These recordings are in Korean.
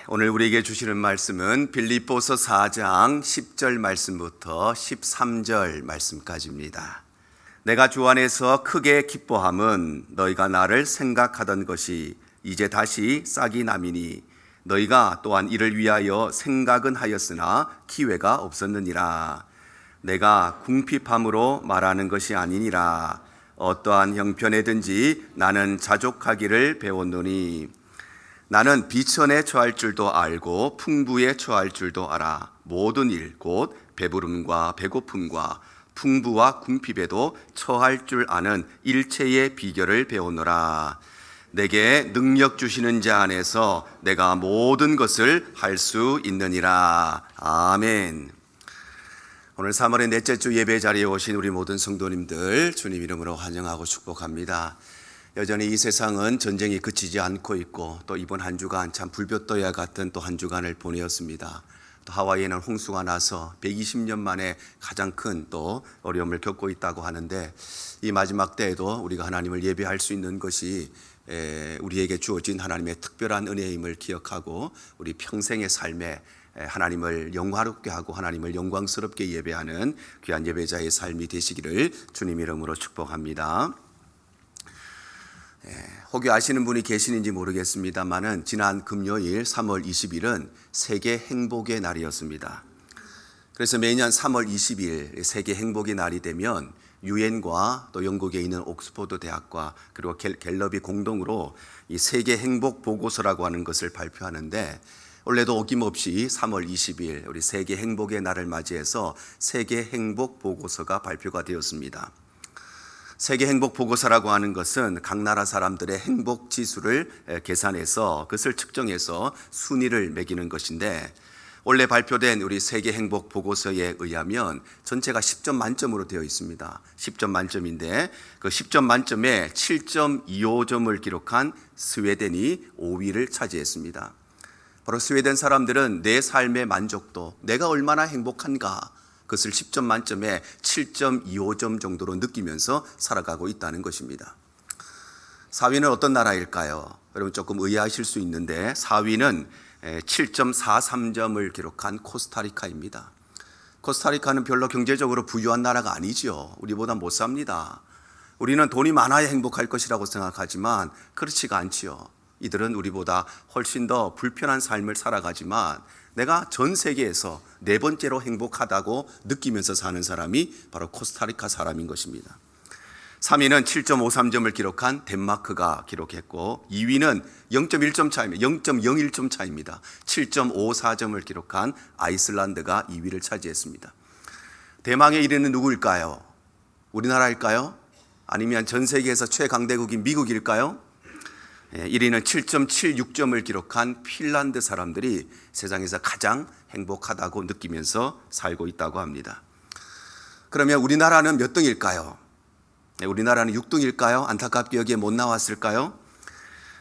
오늘 우리에게 주시는 말씀은 빌립보서 4장 10절 말씀부터 13절 말씀까지입니다. 내가 주 안에서 크게 기뻐함은 너희가 나를 생각하던 것이 이제 다시 싹이 나미니 너희가 또한 이를 위하여 생각은 하였으나 기회가 없었느니라. 내가 궁핍함으로 말하는 것이 아니니라. 어떠한 형편에든지 나는 자족하기를 배웠노니 나는 비천에 처할 줄도 알고 풍부에 처할 줄도 알아. 모든 일 곧 배부름과 배고픔과 풍부와 궁핍에도 처할 줄 아는 일체의 비결을 배우노라. 내게 능력 주시는 자 안에서 내가 모든 것을 할 수 있느니라. 아멘. 오늘 3월의 넷째 주 예배 자리에 오신 우리 모든 성도님들 주님 이름으로 환영하고 축복합니다. 여전히 이 세상은 전쟁이 그치지 않고 있고 또 이번 한 주간 참 불볕더위와 같은 또 한 주간을 보내었습니다. 또 하와이에는 홍수가 나서 120년 만에 가장 큰 또 어려움을 겪고 있다고 하는데 이 마지막 때에도 우리가 하나님을 예배할 수 있는 것이 우리에게 주어진 하나님의 특별한 은혜임을 기억하고 우리 평생의 삶에 하나님을 영화롭게 하고 하나님을 영광스럽게 예배하는 귀한 예배자의 삶이 되시기를 주님 이름으로 축복합니다. 혹여 아시는 분이 계시는지 모르겠습니다만은 지난 금요일 3월 20일은 세계 행복의 날이었습니다. 그래서 매년 3월 20일 세계 행복의 날이 되면 유엔과 또 영국에 있는 옥스퍼드 대학과 그리고 갤럽이 공동으로 이 세계 행복 보고서라고 하는 것을 발표하는데 올해도 어김없이 3월 20일 우리 세계 행복의 날을 맞이해서 세계 행복 보고서가 발표가 되었습니다. 세계 행복 보고서라고 하는 것은 각 나라 사람들의 행복 지수를 계산해서 그것을 측정해서 순위를 매기는 것인데 올해 발표된 우리 세계 행복 보고서에 의하면 전체가 10점 만점으로 되어 있습니다. 10점 만점인데 그 10점 만점에 7.25점을 기록한 스웨덴이 5위를 차지했습니다. 바로 스웨덴 사람들은 내 삶의 만족도, 내가 얼마나 행복한가, 그것을 10점 만점에 7.25점 정도로 느끼면서 살아가고 있다는 것입니다. 4위는 어떤 나라일까요? 여러분 조금 의아하실 수 있는데 4위는 7.43점을 기록한 코스타리카입니다. 코스타리카는 별로 경제적으로 부유한 나라가 아니죠. 우리보다 못 삽니다. 우리는 돈이 많아야 행복할 것이라고 생각하지만 그렇지가 않지요. 이들은 우리보다 훨씬 더 불편한 삶을 살아가지만 내가 전 세계에서 네 번째로 행복하다고 느끼면서 사는 사람이 바로 코스타리카 사람인 것입니다. 3위는 7.53점을 기록한 덴마크가 기록했고 2위는 0.1점 차입니다. 0.01점 차입니다. 7.54점을 기록한 아이슬란드가 2위를 차지했습니다. 대망의 1위는 누구일까요? 우리나라일까요? 아니면 전 세계에서 최강대국인 미국일까요? 1위는 7.76점을 기록한 핀란드 사람들이 세상에서 가장 행복하다고 느끼면서 살고 있다고 합니다. 그러면 우리나라는 몇 등일까요? 우리나라는 6등일까요? 안타깝게 여기에 못 나왔을까요?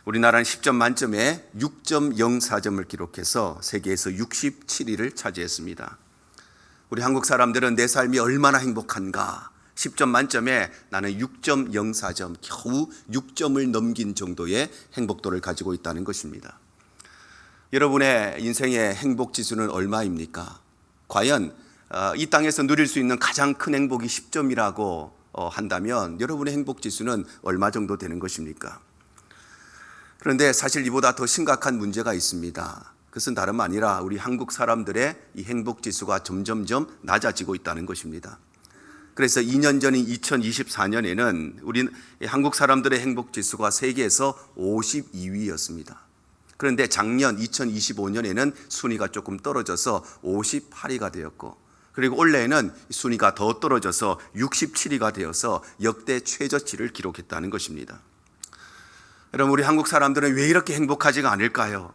우리나라는 10점 만점에 6.04점을 기록해서 세계에서 67위를 차지했습니다. 우리 한국 사람들은 내 삶이 얼마나 행복한가? 10점 만점에 나는 6.04점, 겨우 6점을 넘긴 정도의 행복도를 가지고 있다는 것입니다. 여러분의 인생의 행복 지수는 얼마입니까? 과연 이 땅에서 누릴 수 있는 가장 큰 행복이 10점이라고 한다면 여러분의 행복 지수는 얼마 정도 되는 것입니까? 그런데 사실 이보다 더 심각한 문제가 있습니다. 그것은 다름 아니라 우리 한국 사람들의 이 행복 지수가 점점점 낮아지고 있다는 것입니다. 그래서 2년 전인 2024년에는 우리 한국 사람들의 행복 지수가 세계에서 52위였습니다. 그런데 작년 2025년에는 순위가 조금 떨어져서 58위가 되었고 그리고 올해는 순위가 더 떨어져서 67위가 되어서 역대 최저치를 기록했다는 것입니다. 여러분 우리 한국 사람들은 왜 이렇게 행복하지가 않을까요?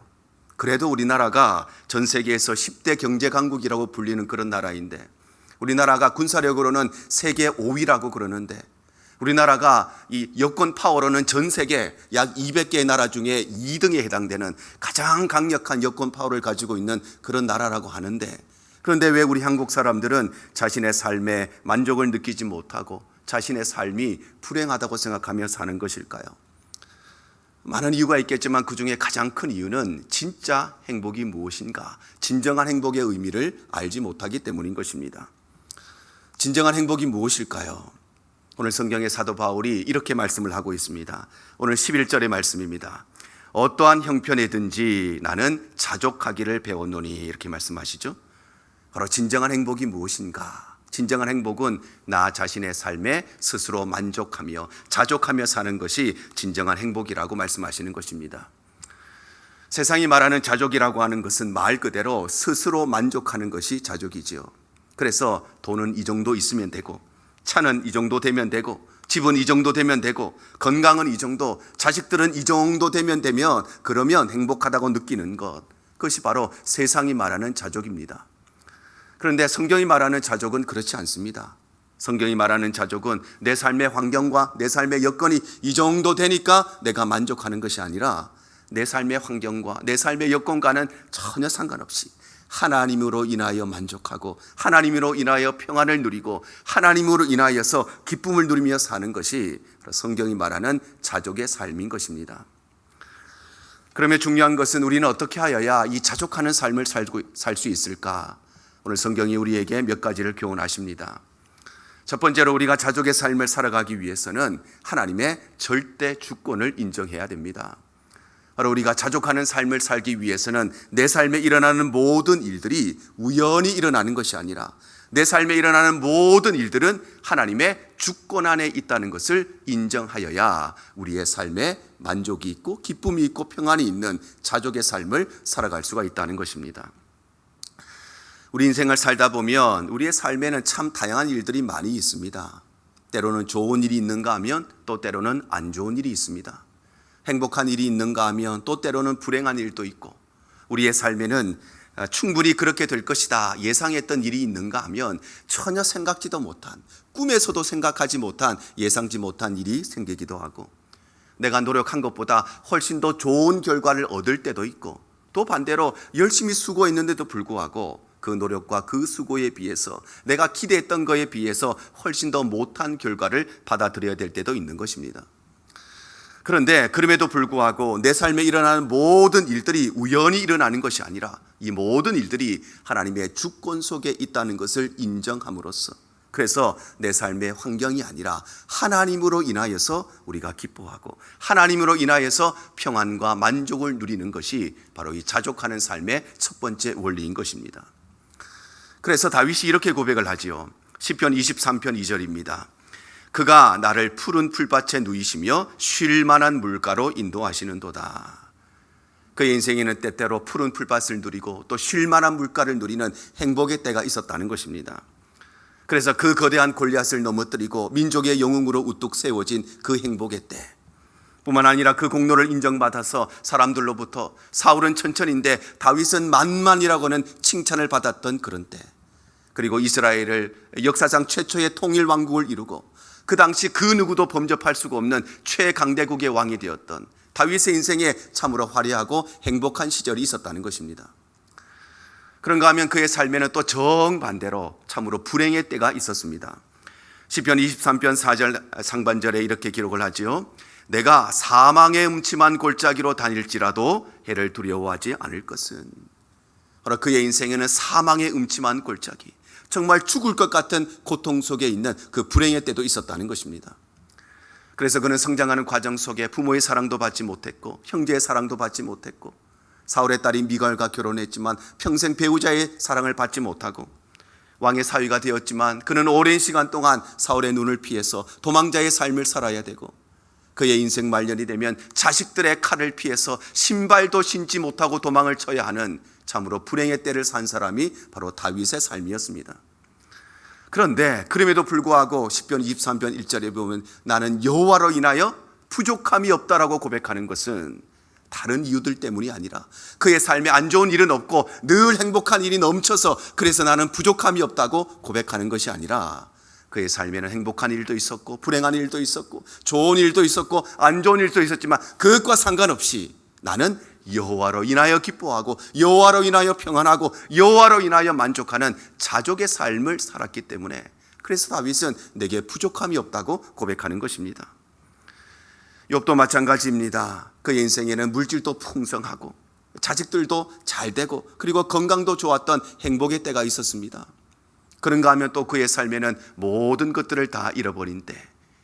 그래도 우리나라가 전 세계에서 10대 경제 강국이라고 불리는 그런 나라인데 우리나라가 군사력으로는 세계 5위라고 그러는데 우리나라가 이 여권 파워로는 전 세계 약 200개의 나라 중에 2등에 해당되는 가장 강력한 여권 파워를 가지고 있는 그런 나라라고 하는데 그런데 왜 우리 한국 사람들은 자신의 삶에 만족을 느끼지 못하고 자신의 삶이 불행하다고 생각하며 사는 것일까요? 많은 이유가 있겠지만 그 중에 가장 큰 이유는 진짜 행복이 무엇인가, 진정한 행복의 의미를 알지 못하기 때문인 것입니다. 진정한 행복이 무엇일까요? 오늘 성경의 사도 바울이 이렇게 말씀을 하고 있습니다. 오늘 11절의 말씀입니다. 어떠한 형편이든지 나는 자족하기를 배웠노니, 이렇게 말씀하시죠. 바로 진정한 행복이 무엇인가? 진정한 행복은 나 자신의 삶에 스스로 만족하며 자족하며 사는 것이 진정한 행복이라고 말씀하시는 것입니다. 세상이 말하는 자족이라고 하는 것은 말 그대로 스스로 만족하는 것이 자족이지요. 그래서 돈은 이 정도 있으면 되고, 차는 이 정도 되면 되고, 집은 이 정도 되면 되고, 건강은 이 정도, 자식들은 이 정도 되면 그러면 행복하다고 느끼는 것, 그것이 바로 세상이 말하는 자족입니다. 그런데 성경이 말하는 자족은 그렇지 않습니다. 성경이 말하는 자족은 내 삶의 환경과 내 삶의 여건이 이 정도 되니까 내가 만족하는 것이 아니라, 내 삶의 환경과 내 삶의 여건과는 전혀 상관없이 하나님으로 인하여 만족하고, 하나님으로 인하여 평안을 누리고, 하나님으로 인하여서 기쁨을 누리며 사는 것이 성경이 말하는 자족의 삶인 것입니다. 그러면 중요한 것은 우리는 어떻게 하여야 이 자족하는 삶을 살 수 있을까? 오늘 성경이 우리에게 몇 가지를 교훈하십니다. 첫 번째로, 우리가 자족의 삶을 살아가기 위해서는 하나님의 절대 주권을 인정해야 됩니다. 바로 우리가 자족하는 삶을 살기 위해서는 내 삶에 일어나는 모든 일들이 우연히 일어나는 것이 아니라, 내 삶에 일어나는 모든 일들은 하나님의 주권 안에 있다는 것을 인정하여야 우리의 삶에 만족이 있고 기쁨이 있고 평안이 있는 자족의 삶을 살아갈 수가 있다는 것입니다. 우리 인생을 살다 보면 우리의 삶에는 참 다양한 일들이 많이 있습니다. 때로는 좋은 일이 있는가 하면 또 때로는 안 좋은 일이 있습니다. 행복한 일이 있는가 하면 또 때로는 불행한 일도 있고, 우리의 삶에는 충분히 그렇게 될 것이다 예상했던 일이 있는가 하면 전혀 생각지도 못한, 꿈에서도 생각하지 못한, 예상지 못한 일이 생기기도 하고, 내가 노력한 것보다 훨씬 더 좋은 결과를 얻을 때도 있고, 또 반대로 열심히 수고했는데도 불구하고 그 노력과 그 수고에 비해서, 내가 기대했던 것에 비해서 훨씬 더 못한 결과를 받아들여야 될 때도 있는 것입니다. 그런데 그럼에도 불구하고 내 삶에 일어나는 모든 일들이 우연히 일어나는 것이 아니라, 이 모든 일들이 하나님의 주권 속에 있다는 것을 인정함으로써, 그래서 내 삶의 환경이 아니라 하나님으로 인하여서 우리가 기뻐하고, 하나님으로 인하여서 평안과 만족을 누리는 것이 바로 이 자족하는 삶의 첫 번째 원리인 것입니다. 그래서 다윗이 이렇게 고백을 하지요. 시편 23편 2절입니다. 그가 나를 푸른 풀밭에 누이시며 쉴 만한 물가로 인도하시는도다. 그의 인생에는 때때로 푸른 풀밭을 누리고 또 쉴 만한 물가를 누리는 행복의 때가 있었다는 것입니다. 그래서 그 거대한 골리앗을 넘어뜨리고 민족의 영웅으로 우뚝 세워진 그 행복의 때, 뿐만 아니라 그 공로를 인정받아서 사람들로부터 사울은 천천인데 다윗은 만만이라고는 칭찬을 받았던 그런 때, 그리고 이스라엘을 역사상 최초의 통일 왕국을 이루고 그 당시 그 누구도 범접할 수가 없는 최강대국의 왕이 되었던 다윗의 인생에 참으로 화려하고 행복한 시절이 있었다는 것입니다. 그런가 하면 그의 삶에는 또 정반대로 참으로 불행의 때가 있었습니다. 시편 23편 4절 상반절에 이렇게 기록을 하지요. 내가 사망의 음침한 골짜기로 다닐지라도 해를 두려워하지 않을 것은. 바로 그의 인생에는 사망의 음침한 골짜기, 정말 죽을 것 같은 고통 속에 있는 그 불행의 때도 있었다는 것입니다. 그래서 그는 성장하는 과정 속에 부모의 사랑도 받지 못했고, 형제의 사랑도 받지 못했고, 사울의 딸이 미갈과 결혼했지만 평생 배우자의 사랑을 받지 못하고, 왕의 사위가 되었지만 그는 오랜 시간 동안 사울의 눈을 피해서 도망자의 삶을 살아야 되고, 그의 인생 말년이 되면 자식들의 칼을 피해서 신발도 신지 못하고 도망을 쳐야 하는 참으로 불행의 때를 산 사람이 바로 다윗의 삶이었습니다. 그런데 그럼에도 불구하고 시편 23편 1절에 보면 나는 여호와로 인하여 부족함이 없다라고 고백하는 것은 다른 이유들 때문이 아니라, 그의 삶에 안 좋은 일은 없고 늘 행복한 일이 넘쳐서 그래서 나는 부족함이 없다고 고백하는 것이 아니라, 그의 삶에는 행복한 일도 있었고 불행한 일도 있었고 좋은 일도 있었고 안 좋은 일도 있었지만 그것과 상관없이 나는 여호와로 인하여 기뻐하고 여호와로 인하여 평안하고 여호와로 인하여 만족하는 자족의 삶을 살았기 때문에, 그래서 다윗은 내게 부족함이 없다고 고백하는 것입니다. 욥도 마찬가지입니다. 그의 인생에는 물질도 풍성하고 자식들도 잘 되고 그리고 건강도 좋았던 행복의 때가 있었습니다. 그런가 하면 또 그의 삶에는 모든 것들을 다 잃어버린 때,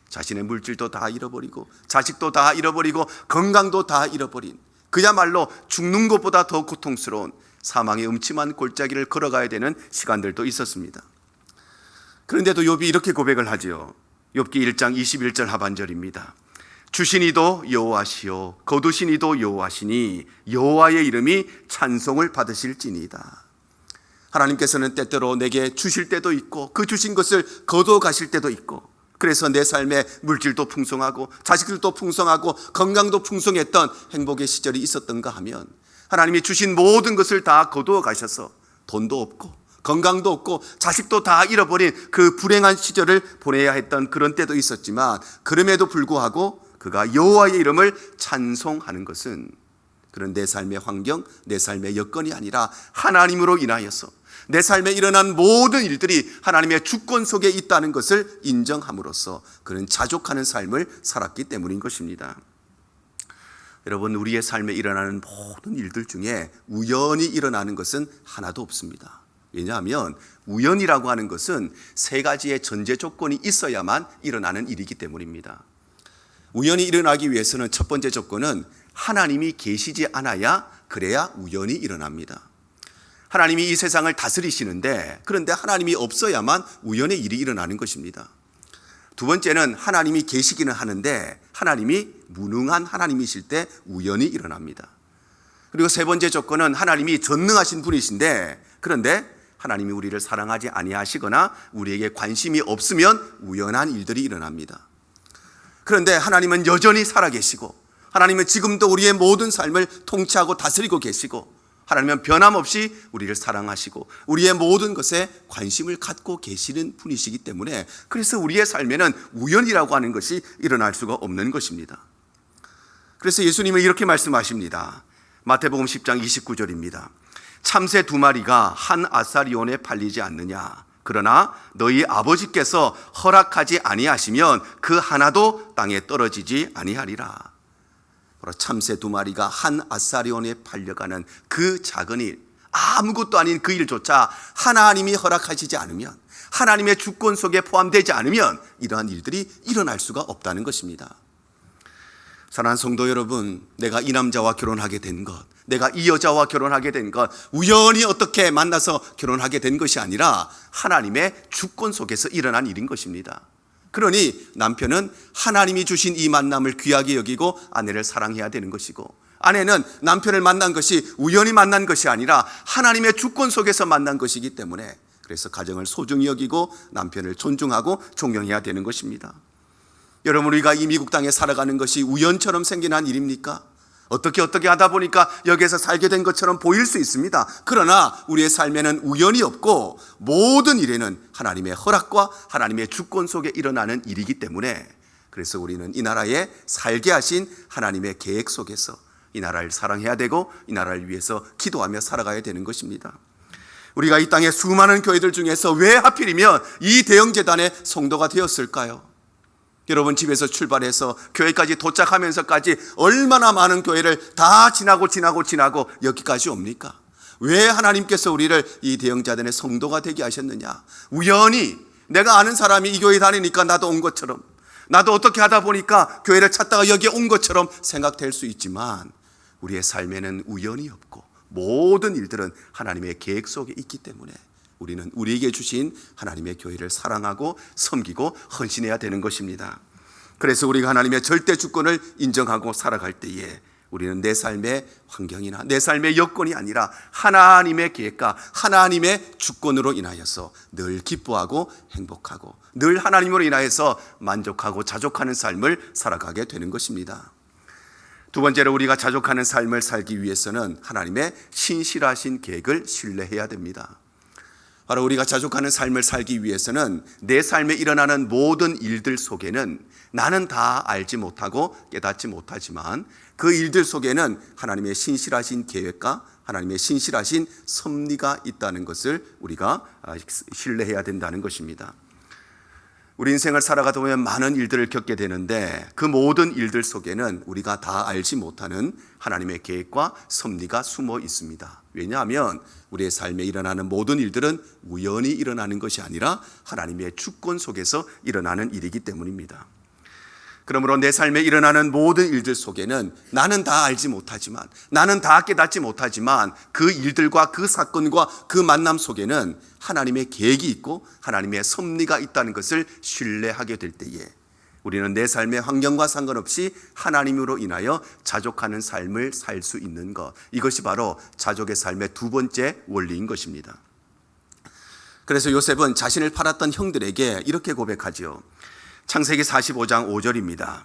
자신의 물질도 다 잃어버리고 자식도 다 잃어버리고 건강도 다 잃어버린, 그야말로 죽는 것보다 더 고통스러운 사망의 음침한 골짜기를 걸어가야 되는 시간들도 있었습니다. 그런데도 욥이 이렇게 고백을 하지요. 욥기 1장 21절 하반절입니다. 주신 이도 여호와시요 거두신 이도 여호와시니 여호와의 이름이 찬송을 받으실지니이다. 하나님께서는 때때로 내게 주실 때도 있고 그 주신 것을 거두어 가실 때도 있고, 그래서 내 삶에 물질도 풍성하고 자식들도 풍성하고 건강도 풍성했던 행복의 시절이 있었던가 하면, 하나님이 주신 모든 것을 다 거두어 가셔서 돈도 없고 건강도 없고 자식도 다 잃어버린 그 불행한 시절을 보내야 했던 그런 때도 있었지만, 그럼에도 불구하고 그가 여호와의 이름을 찬송하는 것은 그런 내 삶의 환경, 내 삶의 여건이 아니라 하나님으로 인하여서 내 삶에 일어난 모든 일들이 하나님의 주권 속에 있다는 것을 인정함으로써 그는 자족하는 삶을 살았기 때문인 것입니다. 여러분, 우리의 삶에 일어나는 모든 일들 중에 우연히 일어나는 것은 하나도 없습니다. 왜냐하면 우연이라고 하는 것은 세 가지의 전제 조건이 있어야만 일어나는 일이기 때문입니다. 우연히 일어나기 위해서는 첫 번째 조건은 하나님이 계시지 않아야, 그래야 우연히 일어납니다. 하나님이 이 세상을 다스리시는데, 그런데 하나님이 없어야만 우연의 일이 일어나는 것입니다. 두 번째는 하나님이 계시기는 하는데 하나님이 무능한 하나님이실 때 우연히 일어납니다. 그리고 세 번째 조건은 하나님이 전능하신 분이신데, 그런데 하나님이 우리를 사랑하지 아니하시거나 우리에게 관심이 없으면 우연한 일들이 일어납니다. 그런데 하나님은 여전히 살아계시고, 하나님은 지금도 우리의 모든 삶을 통치하고 다스리고 계시고, 하나님은 변함없이 우리를 사랑하시고 우리의 모든 것에 관심을 갖고 계시는 분이시기 때문에, 그래서 우리의 삶에는 우연이라고 하는 것이 일어날 수가 없는 것입니다. 그래서 예수님은 이렇게 말씀하십니다. 마태복음 10장 29절입니다. 참새 2마리가 한 아사리온에 팔리지 않느냐? 그러나 너희 아버지께서 허락하지 아니하시면 그 하나도 땅에 떨어지지 아니하리라. 바로 참새 2마리가 한 아사리온에 팔려가는 그 작은 일, 아무것도 아닌 그 일조차 하나님이 허락하시지 않으면, 하나님의 주권 속에 포함되지 않으면 이러한 일들이 일어날 수가 없다는 것입니다. 사랑하는 성도 여러분, 내가 이 남자와 결혼하게 된 것, 내가 이 여자와 결혼하게 된 것, 우연히 어떻게 만나서 결혼하게 된 것이 아니라 하나님의 주권 속에서 일어난 일인 것입니다. 그러니 남편은 하나님이 주신 이 만남을 귀하게 여기고 아내를 사랑해야 되는 것이고, 아내는 남편을 만난 것이 우연히 만난 것이 아니라 하나님의 주권 속에서 만난 것이기 때문에, 그래서 가정을 소중히 여기고 남편을 존중하고 존경해야 되는 것입니다. 여러분, 우리가 이 미국 땅에 살아가는 것이 우연처럼 생긴 한 일입니까? 어떻게 하다 보니까 여기에서 살게 된 것처럼 보일 수 있습니다. 그러나 우리의 삶에는 우연이 없고 모든 일에는 하나님의 허락과 하나님의 주권 속에 일어나는 일이기 때문에, 그래서 우리는 이 나라에 살게 하신 하나님의 계획 속에서 이 나라를 사랑해야 되고 이 나라를 위해서 기도하며 살아가야 되는 것입니다. 우리가 이 땅의 수많은 교회들 중에서 왜 하필이면 이 대형재단의 성도가 되었을까요? 여러분, 집에서 출발해서 교회까지 도착하면서까지 얼마나 많은 교회를 다 지나고 여기까지 옵니까? 왜 하나님께서 우리를 이 대형재단의 성도가 되게 하셨느냐? 우연히 내가 아는 사람이 이 교회 다니니까 나도 온 것처럼, 나도 어떻게 하다 보니까 교회를 찾다가 여기에 온 것처럼 생각될 수 있지만, 우리의 삶에는 우연이 없고 모든 일들은 하나님의 계획 속에 있기 때문에 우리는 우리에게 주신 하나님의 교회를 사랑하고 섬기고 헌신해야 되는 것입니다. 그래서 우리가 하나님의 절대 주권을 인정하고 살아갈 때에 우리는 내 삶의 환경이나 내 삶의 여건이 아니라 하나님의 계획과 하나님의 주권으로 인하여서 늘 기뻐하고 행복하고 늘 하나님으로 인하여서 만족하고 자족하는 삶을 살아가게 되는 것입니다. 두 번째로, 우리가 자족하는 삶을 살기 위해서는 하나님의 신실하신 계획을 신뢰해야 됩니다. 바로 우리가 자족하는 삶을 살기 위해서는 내 삶에 일어나는 모든 일들 속에는 나는 다 알지 못하고 깨닫지 못하지만 그 일들 속에는 하나님의 신실하신 계획과 하나님의 신실하신 섭리가 있다는 것을 우리가 신뢰해야 된다는 것입니다. 우리 인생을 살아가다 보면 많은 일들을 겪게 되는데 그 모든 일들 속에는 우리가 다 알지 못하는 하나님의 계획과 섭리가 숨어 있습니다. 왜냐하면 우리의 삶에 일어나는 모든 일들은 우연히 일어나는 것이 아니라 하나님의 주권 속에서 일어나는 일이기 때문입니다. 그러므로 내 삶에 일어나는 모든 일들 속에는 나는 다 알지 못하지만, 나는 다 깨닫지 못하지만 그 일들과 그 사건과 그 만남 속에는 하나님의 계획이 있고 하나님의 섭리가 있다는 것을 신뢰하게 될 때에 우리는 내 삶의 환경과 상관없이 하나님으로 인하여 자족하는 삶을 살 수 있는 것, 이것이 바로 자족의 삶의 두 번째 원리인 것입니다. 그래서 요셉은 자신을 팔았던 형들에게 이렇게 고백하지요. 창세기 45장 5절입니다.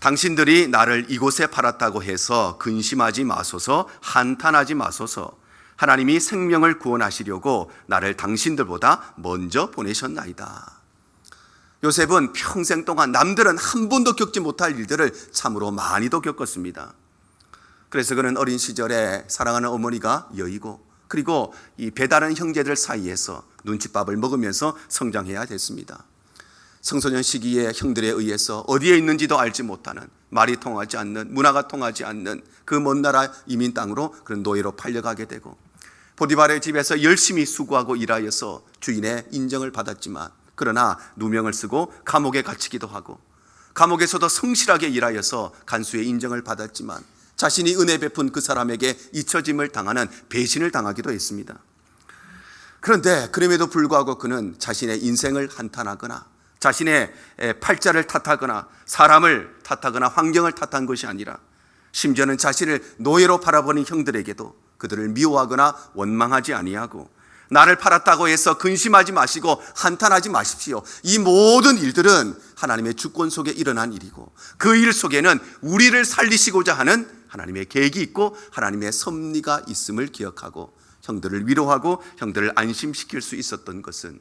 당신들이 나를 이곳에 팔았다고 해서 근심하지 마소서, 한탄하지 마소서. 하나님이 생명을 구원하시려고 나를 당신들보다 먼저 보내셨나이다. 요셉은 평생 동안 남들은 한 번도 겪지 못할 일들을 참으로 많이도 겪었습니다. 그래서 그는 어린 시절에 사랑하는 어머니가 여의고, 그리고 이 배다른 형제들 사이에서 눈칫밥을 먹으면서 성장해야 됐습니다. 청소년 시기에 형들에 의해서 어디에 있는지도 알지 못하는, 말이 통하지 않는, 문화가 통하지 않는 그 먼 나라 이민 땅으로 그런 노예로 팔려가게 되고, 보디발의 집에서 열심히 수고하고 일하여서 주인의 인정을 받았지만, 그러나 누명을 쓰고 감옥에 갇히기도 하고, 감옥에서도 성실하게 일하여서 간수의 인정을 받았지만 자신이 은혜 베푼 그 사람에게 잊혀짐을 당하는 배신을 당하기도 했습니다. 그런데 그럼에도 불구하고 그는 자신의 인생을 한탄하거나 자신의 팔자를 탓하거나 사람을 탓하거나 환경을 탓한 것이 아니라 심지어는 자신을 노예로 팔아버린 형들에게도 그들을 미워하거나 원망하지 아니하고, 나를 팔았다고 해서 근심하지 마시고 한탄하지 마십시오. 이 모든 일들은 하나님의 주권 속에 일어난 일이고 그 일 속에는 우리를 살리시고자 하는 하나님의 계획이 있고 하나님의 섭리가 있음을 기억하고 형들을 위로하고 형들을 안심시킬 수 있었던 것은,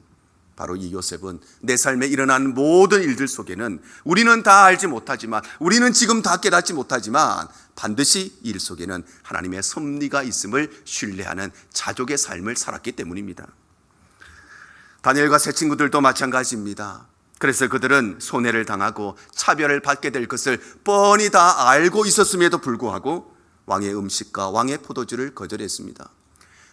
바로 이 요셉은 내 삶에 일어난 모든 일들 속에는 우리는 다 알지 못하지만, 우리는 지금 다 깨닫지 못하지만 반드시 이 일 속에는 하나님의 섭리가 있음을 신뢰하는 자족의 삶을 살았기 때문입니다. 다니엘과 세 친구들도 마찬가지입니다. 그래서 그들은 손해를 당하고 차별을 받게 될 것을 뻔히 다 알고 있었음에도 불구하고 왕의 음식과 왕의 포도주를 거절했습니다.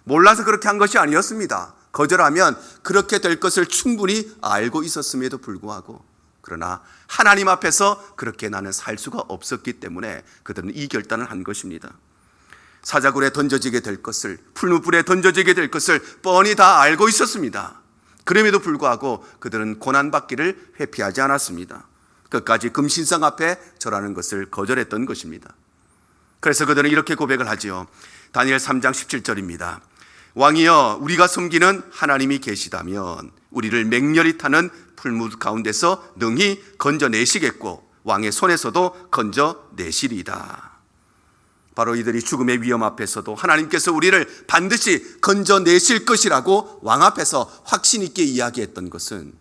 몰라서 그렇게 한 것이 아니었습니다. 거절하면 그렇게 될 것을 충분히 알고 있었음에도 불구하고, 그러나 하나님 앞에서 그렇게 나는 살 수가 없었기 때문에 그들은 이 결단을 한 것입니다. 사자굴에 던져지게 될 것을, 풀무불에 던져지게 될 것을 뻔히 다 알고 있었습니다. 그럼에도 불구하고 그들은 고난받기를 회피하지 않았습니다. 끝까지 금신상 앞에 절하는 것을 거절했던 것입니다. 그래서 그들은 이렇게 고백을 하지요. 다니엘 3장 17절입니다. 왕이여, 우리가 섬기는 하나님이 계시다면 우리를 맹렬히 타는 풀무 가운데서 능히 건져내시겠고 왕의 손에서도 건져내시리이다. 바로 이들이 죽음의 위험 앞에서도 하나님께서 우리를 반드시 건져내실 것이라고 왕 앞에서 확신 있게 이야기했던 것은,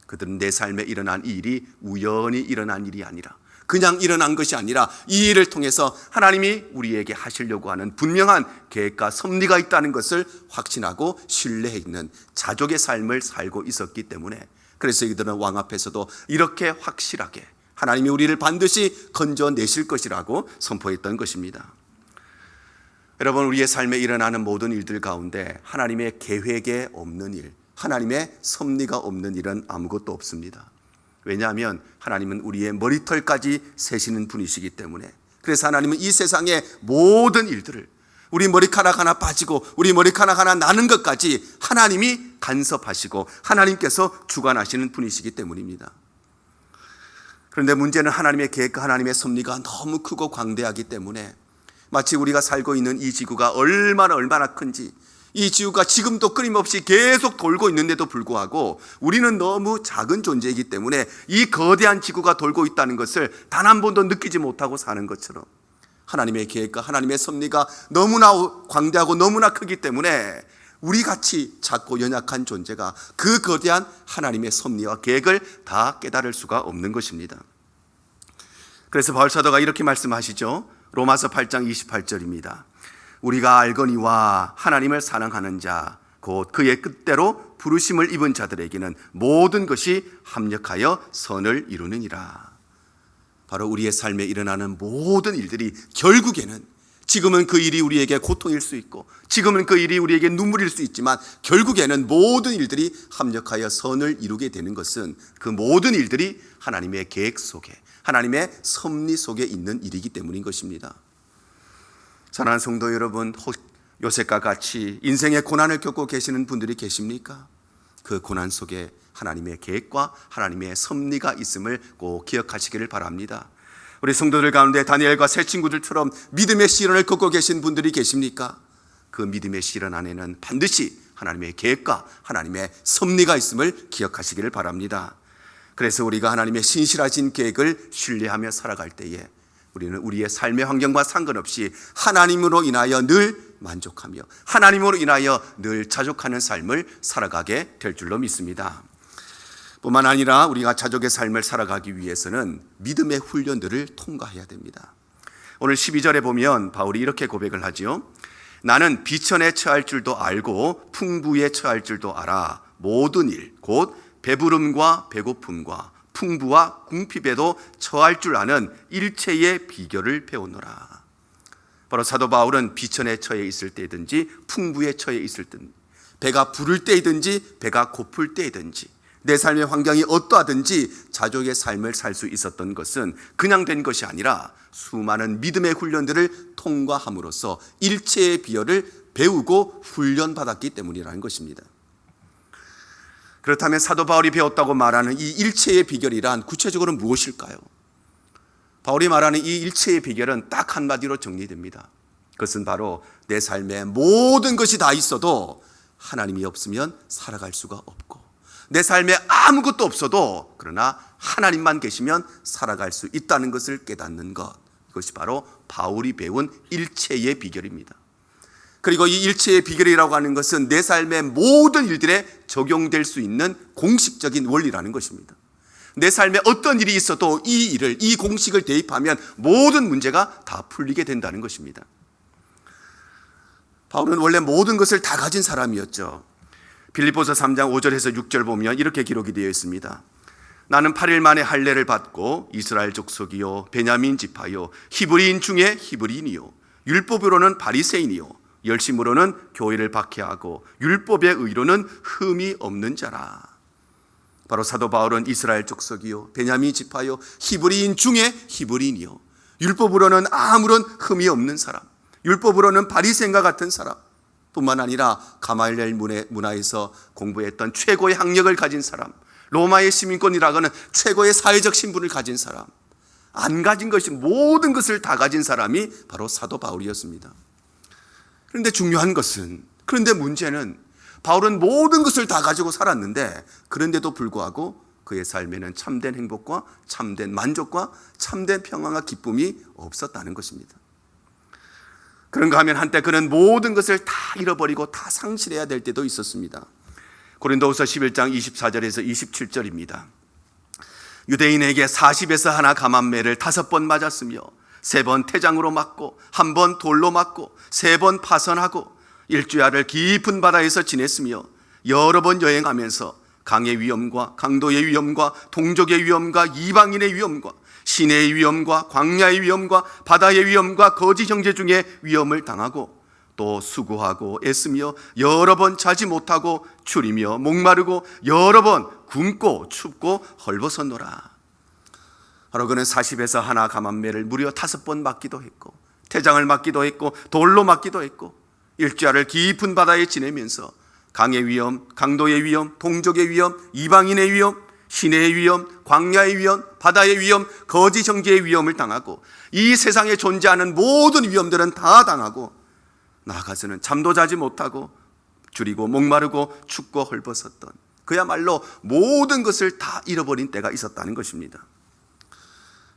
그들은 내 삶에 일어난 이 일이 우연히 일어난 일이 아니라, 그냥 일어난 것이 아니라 이 일을 통해서 하나님이 우리에게 하시려고 하는 분명한 계획과 섭리가 있다는 것을 확신하고 신뢰해 있는 자족의 삶을 살고 있었기 때문에, 그래서 이들은 왕 앞에서도 이렇게 확실하게 하나님이 우리를 반드시 건져내실 것이라고 선포했던 것입니다. 여러분, 우리의 삶에 일어나는 모든 일들 가운데 하나님의 계획에 없는 일, 하나님의 섭리가 없는 일은 아무것도 없습니다. 왜냐하면 하나님은 우리의 머리털까지 세시는 분이시기 때문에, 그래서 하나님은 이 세상의 모든 일들을, 우리 머리카락 하나 빠지고 우리 머리카락 하나 나는 것까지 하나님이 간섭하시고 하나님께서 주관하시는 분이시기 때문입니다. 그런데 문제는 하나님의 계획과 하나님의 섭리가 너무 크고 광대하기 때문에, 마치 우리가 살고 있는 이 지구가 얼마나 큰지, 이 지구가 지금도 끊임없이 계속 돌고 있는데도 불구하고 우리는 너무 작은 존재이기 때문에 이 거대한 지구가 돌고 있다는 것을 단 한 번도 느끼지 못하고 사는 것처럼, 하나님의 계획과 하나님의 섭리가 너무나 광대하고 너무나 크기 때문에 우리같이 작고 연약한 존재가 그 거대한 하나님의 섭리와 계획을 다 깨달을 수가 없는 것입니다. 그래서 바울 사도가 이렇게 말씀하시죠. 로마서 8장 28절입니다. 우리가 알거니와 하나님을 사랑하는 자 곧 그의 뜻대로 부르심을 입은 자들에게는 모든 것이 합력하여 선을 이루느니라. 바로 우리의 삶에 일어나는 모든 일들이 결국에는, 지금은 그 일이 우리에게 고통일 수 있고, 지금은 그 일이 우리에게 눈물일 수 있지만, 결국에는 모든 일들이 합력하여 선을 이루게 되는 것은 그 모든 일들이 하나님의 계획 속에, 하나님의 섭리 속에 있는 일이기 때문인 것입니다. 사랑하는 성도 여러분, 요셉과 같이 인생의 고난을 겪고 계시는 분들이 계십니까? 그 고난 속에 하나님의 계획과 하나님의 섭리가 있음을 꼭 기억하시기를 바랍니다. 우리 성도들 가운데 다니엘과 세 친구들처럼 믿음의 시련을 겪고 계신 분들이 계십니까? 그 믿음의 시련 안에는 반드시 하나님의 계획과 하나님의 섭리가 있음을 기억하시기를 바랍니다. 그래서 우리가 하나님의 신실하신 계획을 신뢰하며 살아갈 때에 우리는 우리의 삶의 환경과 상관없이 하나님으로 인하여 늘 만족하며 하나님으로 인하여 늘 자족하는 삶을 살아가게 될 줄로 믿습니다. 뿐만 아니라 우리가 자족의 삶을 살아가기 위해서는 믿음의 훈련들을 통과해야 됩니다. 오늘 12절에 보면 바울이 이렇게 고백을 하지요. 나는 비천에 처할 줄도 알고 풍부에 처할 줄도 알아. 모든 일, 곧 배부름과 배고픔과 풍부와 궁핍에도 처할 줄 아는 일체의 비결을 배우노라. 바로 사도 바울은 비천에 처해 있을 때든지 풍부에 처해 있을 때든지, 배가 부를 때이든지 배가 고플 때이든지, 내 삶의 환경이 어떠하든지 자족의 삶을 살 수 있었던 것은 그냥 된 것이 아니라 수많은 믿음의 훈련들을 통과함으로써 일체의 비결을 배우고 훈련받았기 때문이라는 것입니다. 그렇다면 사도 바울이 배웠다고 말하는 이 일체의 비결이란 구체적으로 무엇일까요? 바울이 말하는 이 일체의 비결은 딱 한마디로 정리됩니다. 그것은 바로 내 삶에 모든 것이 다 있어도 하나님이 없으면 살아갈 수가 없고, 내 삶에 아무것도 없어도 그러나 하나님만 계시면 살아갈 수 있다는 것을 깨닫는 것, 이것이 바로 바울이 배운 일체의 비결입니다. 그리고 이 일체의 비결이라고 하는 것은 내 삶의 모든 일들에 적용될 수 있는 공식적인 원리라는 것입니다. 내 삶에 어떤 일이 있어도 이 공식을 대입하면 모든 문제가 다 풀리게 된다는 것입니다. 바울은 원래 모든 것을 다 가진 사람이었죠. 빌립보서 3장 5절에서 6절 보면 이렇게 기록이 되어 있습니다. 나는 8일 만에 할례를 받고 이스라엘 족속이요 베냐민 지파요 히브리인 중에 히브리인이요 율법으로는 바리새인이요 열심으로는 교회를 박해하고 율법의 의로는 흠이 없는 자라. 바로 사도 바울은 이스라엘 족속이요 베냐민 지파요 히브리인 중에 히브리인이요 율법으로는 아무런 흠이 없는 사람, 율법으로는 바리새인과 같은 사람 뿐만 아니라 가말리엘 문화에서 공부했던 최고의 학력을 가진 사람, 로마의 시민권이라고 하는 최고의 사회적 신분을 가진 사람, 안 가진 것이 모든 것을 다 가진 사람이 바로 사도 바울이었습니다. 그런데 중요한 것은, 그런데 문제는 바울은 모든 것을 다 가지고 살았는데 그런데도 불구하고 그의 삶에는 참된 행복과 참된 만족과 참된 평안과 기쁨이 없었다는 것입니다. 그런가 하면 한때 그는 모든 것을 다 잃어버리고 다 상실해야 될 때도 있었습니다. 고린도후서 11장 24절에서 27절입니다. 유대인에게 40에서 하나 감암매를 5번 맞았으며 3번 태장으로 맞고 1번 돌로 맞고 3번 파선하고 일주야를 깊은 바다에서 지냈으며 여러 번 여행하면서 강의 위험과 강도의 위험과 동족의 위험과 이방인의 위험과 시내의 위험과 광야의 위험과 바다의 위험과 거짓 형제 중에 위험을 당하고 또 수고하고 애쓰며 여러 번 자지 못하고 추리며 목마르고 여러 번 굶고 춥고 헐벗었노라. 바로 그는 40에서 하나 감암매를 무려 5번 맞기도 했고 태장을 맞기도 했고 돌로 맞기도 했고 일주야를 깊은 바다에 지내면서 강의 위험, 강도의 위험, 동족의 위험, 이방인의 위험, 시내의 위험, 광야의 위험, 바다의 위험, 거짓 형제의 위험을 당하고 이 세상에 존재하는 모든 위험들은 다 당하고 나아가서는 잠도 자지 못하고 줄이고 목마르고 춥고 헐벗었던, 그야말로 모든 것을 다 잃어버린 때가 있었다는 것입니다.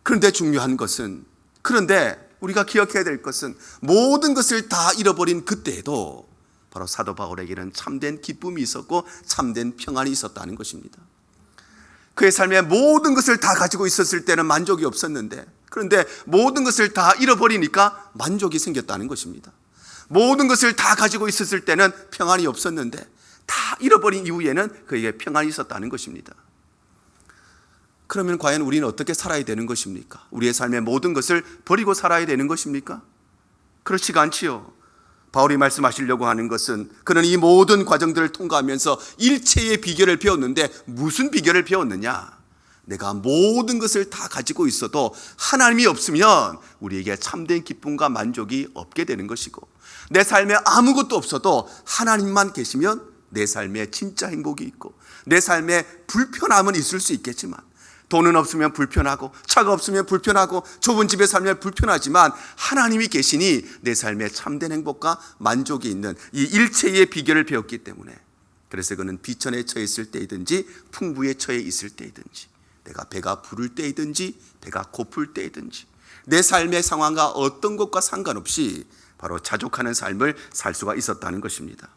그런데 중요한 것은, 그런데 우리가 기억해야 될 것은 모든 것을 다 잃어버린 그때에도 바로 사도 바울에게는 참된 기쁨이 있었고 참된 평안이 있었다는 것입니다. 그의 삶에 모든 것을 다 가지고 있었을 때는 만족이 없었는데, 그런데 모든 것을 다 잃어버리니까 만족이 생겼다는 것입니다. 모든 것을 다 가지고 있었을 때는 평안이 없었는데 다 잃어버린 이후에는 그에게 평안이 있었다는 것입니다. 그러면 과연 우리는 어떻게 살아야 되는 것입니까? 우리의 삶의 모든 것을 버리고 살아야 되는 것입니까? 그렇지가 않지요. 바울이 말씀하시려고 하는 것은 그는 이 모든 과정들을 통과하면서 일체의 비결을 배웠는데 무슨 비결을 배웠느냐? 내가 모든 것을 다 가지고 있어도 하나님이 없으면 우리에게 참된 기쁨과 만족이 없게 되는 것이고, 내 삶에 아무것도 없어도 하나님만 계시면 내 삶에 진짜 행복이 있고, 내 삶에 불편함은 있을 수 있겠지만, 돈은 없으면 불편하고, 차가 없으면 불편하고, 좁은 집에 살면 불편하지만 하나님이 계시니 내 삶에 참된 행복과 만족이 있는 이 일체의 비결을 배웠기 때문에, 그래서 그는 비천에 처해 있을 때이든지 풍부에 처해 있을 때이든지, 내가 배가 부를 때이든지 배가 고플 때이든지, 내 삶의 상황과 어떤 것과 상관없이 바로 자족하는 삶을 살 수가 있었다는 것입니다.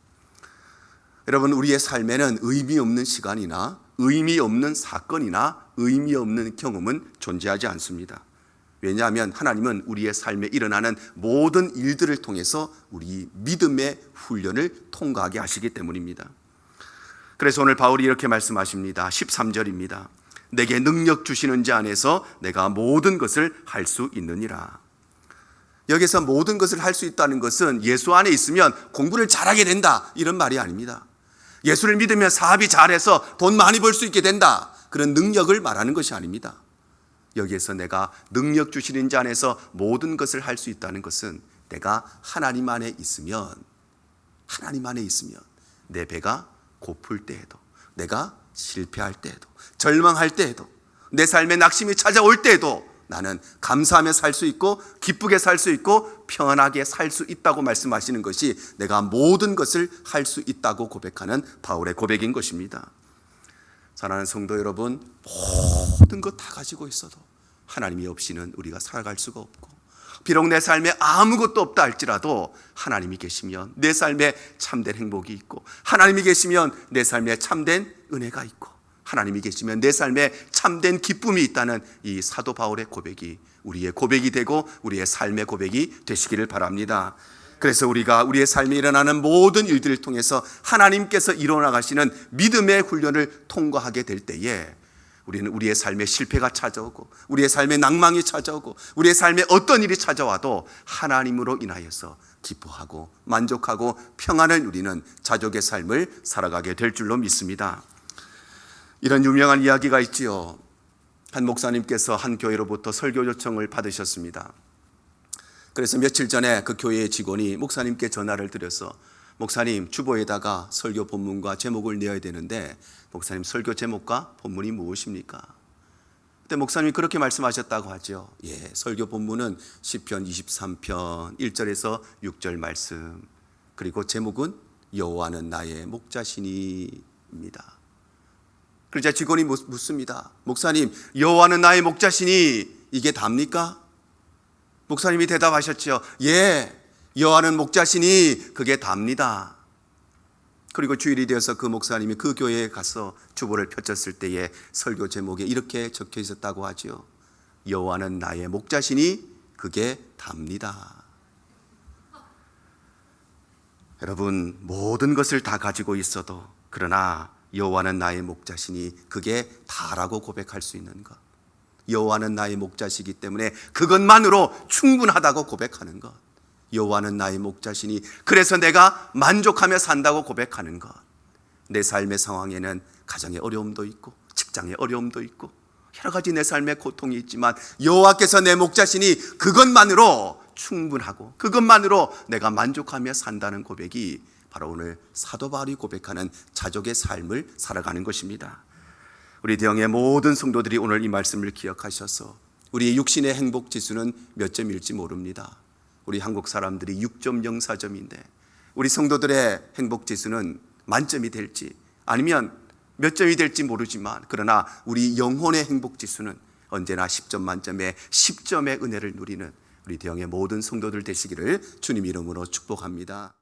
여러분, 우리의 삶에는 의미 없는 시간이나 의미 없는 사건이나 의미 없는 경험은 존재하지 않습니다. 왜냐하면 하나님은 우리의 삶에 일어나는 모든 일들을 통해서 우리 믿음의 훈련을 통과하게 하시기 때문입니다. 그래서 오늘 바울이 이렇게 말씀하십니다. 13절입니다. 내게 능력 주시는 자 안에서 내가 모든 것을 할 수 있느니라. 여기서 모든 것을 할 수 있다는 것은 예수 안에 있으면 공부를 잘하게 된다, 이런 말이 아닙니다. 예수를 믿으면 사업이 잘해서 돈 많이 벌 수 있게 된다, 그런 능력을 말하는 것이 아닙니다. 여기에서 내가 능력 주시는 자 안에서 모든 것을 할 수 있다는 것은 내가 하나님 안에 있으면 내 배가 고플 때에도, 내가 실패할 때에도, 절망할 때에도, 내 삶에 낙심이 찾아올 때에도 나는 감사하며 살 수 있고 기쁘게 살 수 있고 평안하게 살 수 있다고 말씀하시는 것이 내가 모든 것을 할 수 있다고 고백하는 바울의 고백인 것입니다. 사랑하는 성도 여러분, 모든 것 다 가지고 있어도 하나님이 없이는 우리가 살아갈 수가 없고, 비록 내 삶에 아무것도 없다 할지라도 하나님이 계시면 내 삶에 참된 행복이 있고, 하나님이 계시면 내 삶에 참된 은혜가 있고, 하나님이 계시면 내 삶에 참된 기쁨이 있다는 이 사도 바울의 고백이 우리의 고백이 되고 우리의 삶의 고백이 되시기를 바랍니다. 그래서 우리가 우리의 삶에 일어나는 모든 일들을 통해서 하나님께서 이뤄나가시는 믿음의 훈련을 통과하게 될 때에 우리는 우리의 삶에 실패가 찾아오고, 우리의 삶에 낭망이 찾아오고, 우리의 삶에 어떤 일이 찾아와도 하나님으로 인하여서 기뻐하고 만족하고 평안을 누리는 자족의 삶을 살아가게 될 줄로 믿습니다. 이런 유명한 이야기가 있지요. 한 목사님께서 한 교회로부터 설교 요청을 받으셨습니다. 그래서 며칠 전에 그 교회의 직원이 목사님께 전화를 드려서, 목사님, 주보에다가 설교 본문과 제목을 내어야 되는데 목사님, 설교 제목과 본문이 무엇입니까? 그때 목사님이 그렇게 말씀하셨다고 하죠. 설교 본문은 시편 23편 1절에서 6절 말씀, 그리고 제목은 여호와는 나의 목자시니입니다. 그러자 직원이 묻습니다. 목사님, 여호와는 나의 목자시니 이게 답니까? 목사님이 대답하셨죠. 여호와는 목자시니 그게 답니다. 그리고 주일이 되어서 그 목사님이 그 교회에 가서 주보를 펼쳤을 때에 설교 제목에 이렇게 적혀 있었다고 하죠. 여호와는 나의 목자시니 그게 답니다. 여러분, 모든 것을 다 가지고 있어도 그러나 여호와는 나의 목자시니 그게 다라고 고백할 수 있는 것, 여호와는 나의 목자시기 때문에 그것만으로 충분하다고 고백하는 것, 여호와는 나의 목자시니 그래서 내가 만족하며 산다고 고백하는 것, 내 삶의 상황에는 가정의 어려움도 있고 직장의 어려움도 있고 여러 가지 내 삶의 고통이 있지만 여호와께서 내 목자시니 그것만으로 충분하고 그것만으로 내가 만족하며 산다는 고백이 바로 오늘 사도 바울이 고백하는 자족의 삶을 살아가는 것입니다. 우리 대형의 모든 성도들이 오늘 이 말씀을 기억하셔서 우리 육신의 행복 지수는 몇 점일지 모릅니다. 우리 한국 사람들이 6.04점인데 우리 성도들의 행복 지수는 만점이 될지 아니면 몇 점이 될지 모르지만, 그러나 우리 영혼의 행복 지수는 언제나 10점 만점에 10점의 은혜를 누리는 우리 대형의 모든 성도들 되시기를 주님 이름으로 축복합니다.